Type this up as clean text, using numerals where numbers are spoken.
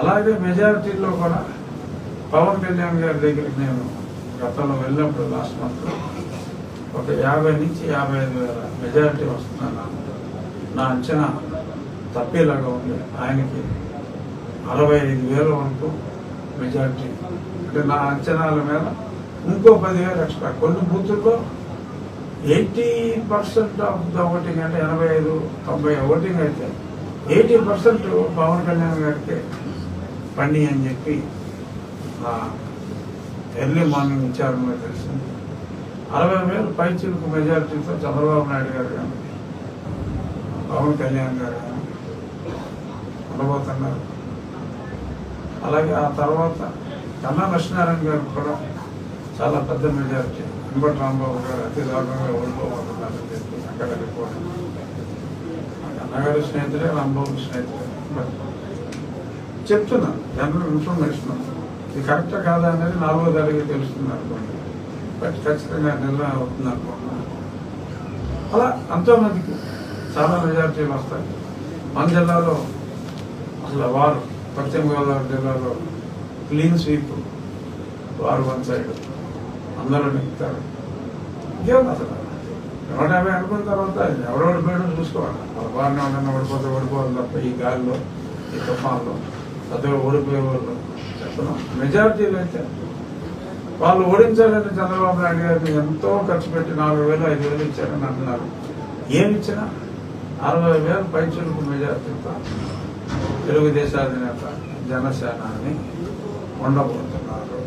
అలాగే మెజారిటీలో కూడా పవన్ కళ్యాణ్ గారి దగ్గరికి నేను గతంలో వెళ్ళినప్పుడు లాస్ట్ మంత్ ఒక 50 నుంచి 55,000 మెజారిటీ వస్తుందన్న నా అంచనా తప్పేలాగా ఉంది. ఆయనకి 65,000 వరకు మెజారిటీ, అంటే నా అంచనాల మీద ఇంకో 10,000 ఎక్స్ట్రా. కొన్ని బూతుల్లో 80% ఆఫ్ ద ఓటింగ్, అంటే 85-90 ఓటింగ్ అయితే 80% పవన్ కళ్యాణ్ గారికి పండి అని చెప్పి ఎర్లీ మార్నింగ్ విచారణలో తెలిసింది. 60,000 పైచిలకు మెజారిటీతో చంద్రబాబు నాయుడు గారు కానీ పవన్ కళ్యాణ్ గారు కానీ ఉండబోతున్నారు. అలాగే ఆ తర్వాత కన్నా లక్ష్మీనారాయణ గారు కూడా చాలా పెద్ద మెజారిటీ, వెంకట రాంబాబు గారు అతి దారుణంగా ఓడిపోతున్నారని చెప్పి అక్కడ రిపోర్ట్. కన్నగారు స్నేహితులే, రాంబాబు స్నేహితులే, బట్ చెప్తున్నాను జనరల్ ఇన్ఫర్మేషన్. ఇది కరెక్టా కాదా అనేది 4వ తారీఖు తెలుస్తుంది అనుకోండి, బట్ ఖచ్చితంగా నిర్ణయం అవుతుంది అనుకుంటున్నాను. అలా ఎంతోమందికి చాలా మెజారిటీలు వస్తాయి. మన జిల్లాలో అసలు వారు పశ్చిమ గోదావరి జిల్లాలో క్లీన్ స్వీప్, వారు వన్ సైడ్ అందరూ నెక్కుతారు. ఇంకేం అసలు 150 అనుకున్న తర్వాత ఎవరు ఓడిపోయాడో చూసుకోవాలి. వారిని ఎవరైనా ఓడిపోవాలి తప్ప ఈ గాలిలో, ఈ తుఫాన్లో పెద్దగా ఓడిపోయే వాళ్ళు చెప్తున్నాం. మెజారిటీలు అయితే వాళ్ళు ఓడించాలని చంద్రబాబు నాయుడు గారిని ఎంతో ఖర్చు పెట్టి 4,000, 5,000 ఇచ్చారని అంటున్నారు. ఏమిచ్చినా 60,000 పైచులకు మెజారిటీతో తెలుగుదేశం అధినేత జనసేనాని ఉండబోతున్నారు.